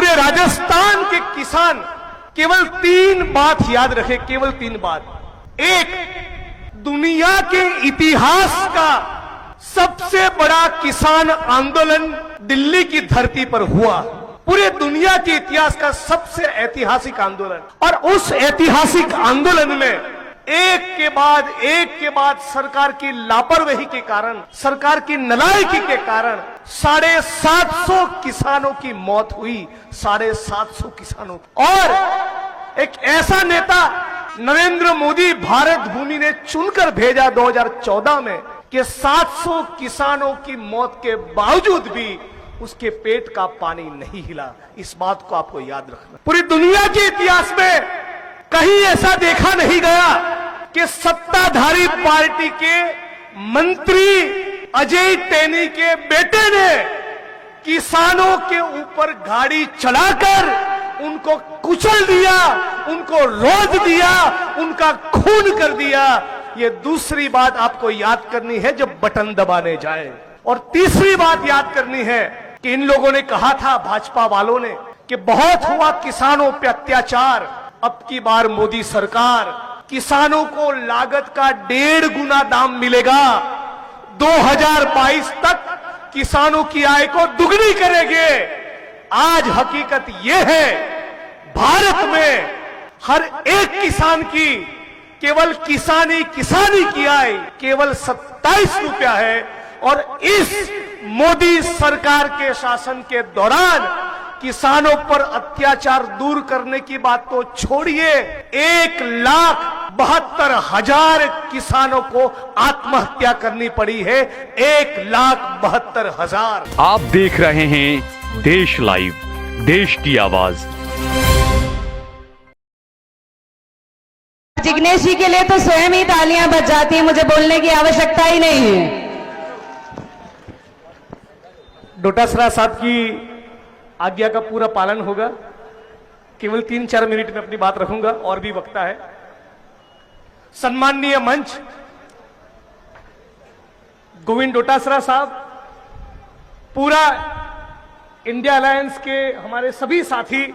पूरे राजस्थान के किसान केवल 3 बात याद रखे, केवल 3 बात। एक, दुनिया के इतिहास का सबसे बड़ा किसान आंदोलन दिल्ली की धरती पर हुआ। पूरे दुनिया के इतिहास का सबसे ऐतिहासिक आंदोलन, और उस ऐतिहासिक आंदोलन में एक के बाद सरकार की लापरवाही के कारण, सरकार की नालायकी के कारण 750 किसानों की मौत हुई। 750 किसानों की। और एक ऐसा नेता नरेंद्र मोदी भारत भूमि ने चुनकर भेजा 2014 में कि 700 किसानों की मौत के बावजूद भी उसके पेट का पानी नहीं हिला। इस बात को आपको याद रखना। पूरी दुनिया के इतिहास में कहीं ऐसा देखा नहीं गया कि सत्ताधारी पार्टी के मंत्री अजय टैनी के बेटे ने किसानों के ऊपर गाड़ी चलाकर उनको कुचल दिया, उनको रोज दिया, उनका खून कर दिया। ये दूसरी बात आपको याद करनी है जब बटन दबाने जाए। और तीसरी बात याद करनी है कि इन लोगों ने कहा था, भाजपा वालों ने, कि बहुत हुआ किसानों पे अत्याचार। अब की बार मोदी सरकार किसानों को लागत का 1.5 गुना दाम मिलेगा। 2022 तक किसानों की आय को दुगनी करेंगे। आज हकीकत यह है, भारत में हर एक किसान की केवल किसानी की आय केवल 27 रुपया है। और इस मोदी सरकार के शासन के दौरान किसानों पर अत्याचार दूर करने की बात तो छोड़िए, 1,72,000 किसानों को आत्महत्या करनी पड़ी है। 1,72,000। आप देख रहे हैं देश लाइव, देश की आवाज। जिग्नेश जी के लिए तो स्वयं ही तालियां बज जाती हैं, मुझे बोलने की आवश्यकता ही नहीं है। डोटासरा साहब की आज्ञा का पूरा पालन होगा। केवल 3-4 मिनट में अपनी बात रखूंगा, और भी वक्ता है। सम्माननीय मंच, गोविंद डोटासरा साहब, पूरा इंडिया अलायंस के हमारे सभी साथी,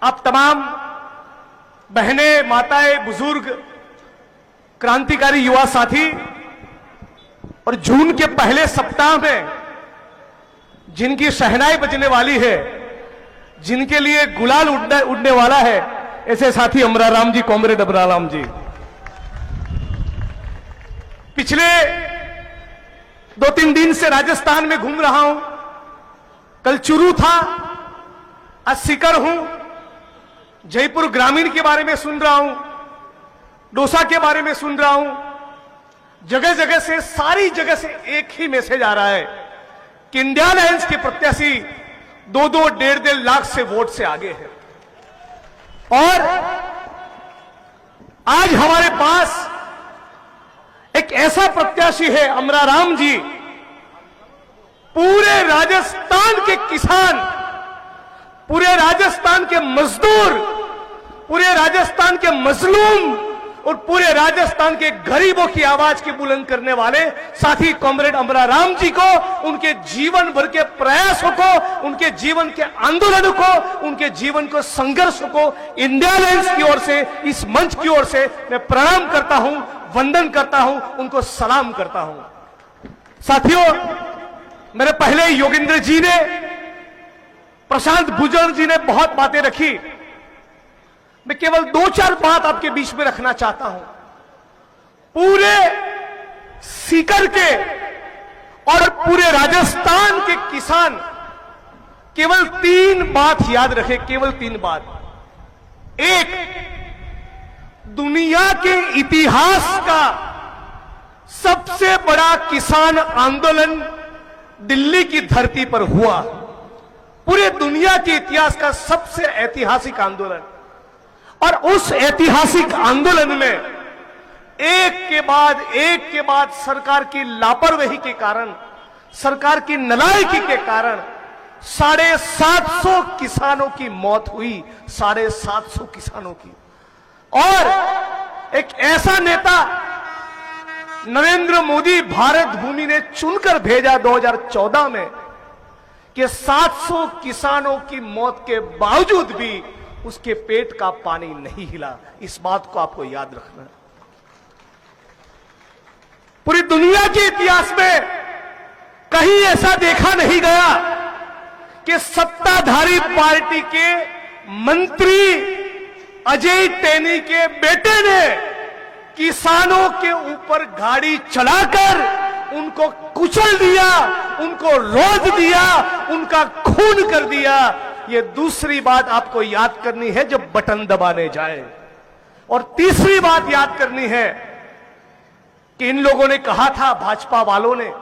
आप तमाम बहनें, माताएं, बुजुर्ग, क्रांतिकारी युवा साथी, और जून के पहले सप्ताह में जिनकी शहनाई बजने वाली है, जिनके लिए गुलाल उड़ने वाला है, ऐसे साथी अमराराम जी, कॉमरेड अमराराम जी। पिछले 2-3 दिन से राजस्थान में घूम रहा हूं। कल चुरू था, आज सीकर हूं। जयपुर ग्रामीण के बारे में सुन रहा हूं, डोसा के बारे में सुन रहा हूं। जगह जगह से, सारी जगह से एक ही मैसेज आ रहा है कि इंडिया अलायंस के प्रत्याशी 2-2, 1.5 लाख से वोट से आगे है। और आज हमारे पास एक ऐसा प्रत्याशी है, अमराराम जी। पूरे राजस्थान के किसान, पूरे राजस्थान के मजदूर, पूरे राजस्थान के मजलूम और पूरे राजस्थान के गरीबों की आवाज की बुलंद करने वाले साथी कॉमरेड अमराराम जी को, उनके जीवन भर के प्रयासों को, उनके जीवन के आंदोलनों को, उनके जीवन को संघर्ष को इंडिया अलायंस की ओर से, इस मंच की ओर से मैं प्रणाम करता हूं, वंदन करता हूं, उनको सलाम करता हूं। साथियों, मेरे पहले योगेंद्र जी ने, प्रशांत भूषण जी ने बहुत बातें रखी। मैं केवल 2-4 बात आपके बीच में रखना चाहता हूं। पूरे सीकर के और पूरे राजस्थान के किसान केवल 3 बात याद रखे, केवल 3 बात। एक, दुनिया के इतिहास का सबसे बड़ा किसान आंदोलन दिल्ली की धरती पर हुआ। पूरे दुनिया के इतिहास का सबसे ऐतिहासिक आंदोलन, और उस ऐतिहासिक आंदोलन में एक के बाद सरकार की लापरवाही के कारण, सरकार की नालायकी के कारण 750 किसानों की मौत हुई। 750 किसानों की। और एक ऐसा नेता नरेंद्र मोदी भारत भूमि ने चुनकर भेजा 2014 में कि 700 किसानों की मौत के बावजूद भी उसके पेट का पानी नहीं हिला। इस बात को आपको याद रखना है। पूरी दुनिया के इतिहास में कहीं ऐसा देखा नहीं गया कि सत्ताधारी पार्टी के मंत्री अजय टेनी के बेटे ने किसानों के ऊपर गाड़ी चलाकर उनको कुचल दिया, उनको रोध दिया, उनका खून कर दिया। ये दूसरी बात आपको याद करनी है जब बटन दबाने जाए। और तीसरी बात याद करनी है कि इन लोगों ने कहा था, भाजपा वालों ने,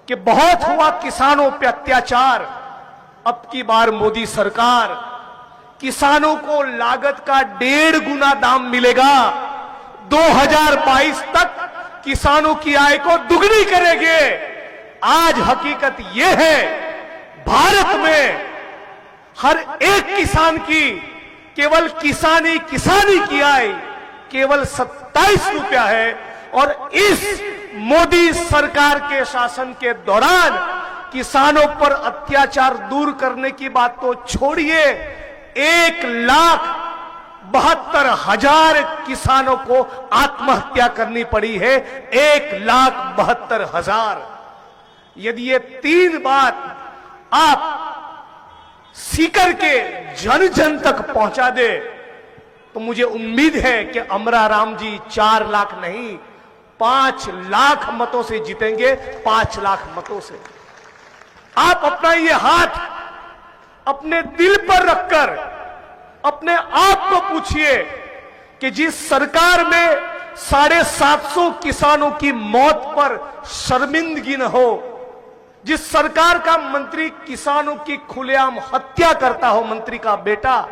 कि बहुत हुआ किसानों पे अत्याचार, अब की बार मोदी सरकार किसानों को लागत का 1.5 गुना दाम मिलेगा। 2022 तक किसानों की आय को दुगनी करेंगे। आज हकीकत यह है, भारत में हर एक किसान की केवल किसानी की आय केवल 27 रुपया है। और इस मोदी सरकार के शासन के दौरान किसानों पर अत्याचार दूर करने की बात तो छोड़िए, 1,72,000 किसानों को आत्महत्या करनी पड़ी है। 1,72,000। यदि ये 3 बात आप सीकर के जन जन तक पहुंचा दे तो मुझे उम्मीद है कि अमरा राम जी 4 लाख नहीं 5 लाख मतों से जीतेंगे। 5 लाख मतों से। आप अपना ये हाथ अपने दिल पर रखकर अपने आप को पूछिए कि जिस सरकार में 750 किसानों की मौत पर शर्मिंदगी न हो, जिस सरकार का मंत्री किसानों की खुलेआम हत्या करता हो, मंत्री का बेटा,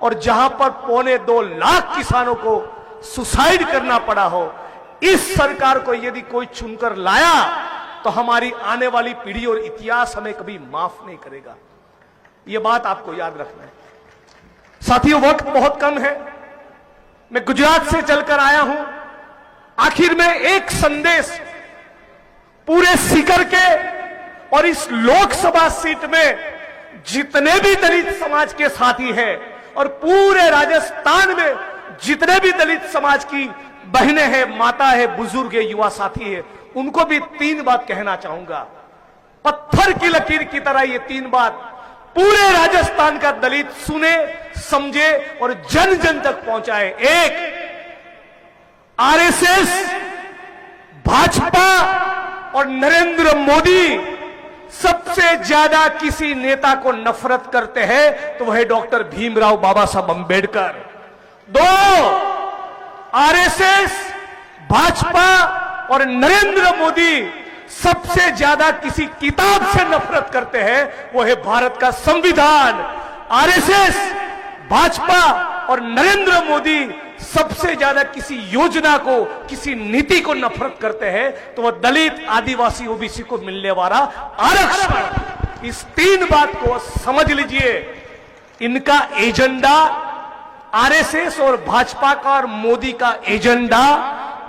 और जहां पर 2.25 लाख किसानों को सुसाइड करना पड़ा हो, इस सरकार को यदि कोई चुनकर लाया तो हमारी आने वाली पीढ़ी और इतिहास हमें कभी माफ नहीं करेगा। यह बात आपको याद रखना है। साथियों, वक्त बहुत कम है। मैं गुजरात से चलकर आया हूं। आखिर में एक संदेश पूरे सीकर के और इस लोकसभा सीट में जितने भी दलित समाज के साथी हैं और पूरे राजस्थान में जितने भी दलित समाज की बहनें हैं, माता है, बुजुर्ग है, युवा साथी है, उनको भी 3 बात कहना चाहूंगा। पत्थर की लकीर की तरह ये 3 बात पूरे राजस्थान का दलित सुने, समझे और जन जन तक पहुंचाए। 1, आरएसएस, भाजपा और नरेंद्र मोदी सबसे ज्यादा किसी नेता को नफरत करते हैं तो वह डॉक्टर भीमराव बाबा साहब अंबेडकर। 2, आरएसएस, भाजपा और नरेंद्र मोदी सबसे ज्यादा किसी किताब से नफरत करते हैं, वो है भारत का संविधान। आरएसएस, भाजपा और नरेंद्र मोदी सबसे ज्यादा किसी योजना को, किसी नीति को नफरत करते हैं तो वह दलित, आदिवासी, ओबीसी को मिलने वाला आरक्षण। इस 3 बात को समझ लीजिए। इनका एजेंडा, आरएसएस और भाजपा का और मोदी का एजेंडा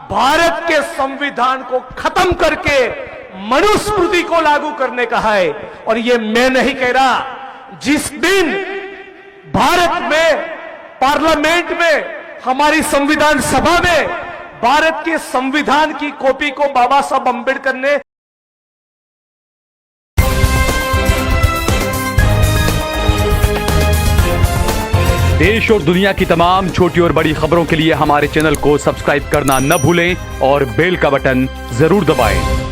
भारत के संविधान को खत्म करके मनुस्मृति को लागू करने का है। और यह मैं नहीं कह रहा। जिस दिन भारत में पार्लियामेंट में, हमारी संविधान सभा में भारत के संविधान की कॉपी को बाबा साहब अंबेडकर ने देश और दुनिया की तमाम छोटी और बड़ी खबरों के लिए हमारे चैनल को सब्सक्राइब करना न भूलें और बेल का बटन जरूर दबाएं।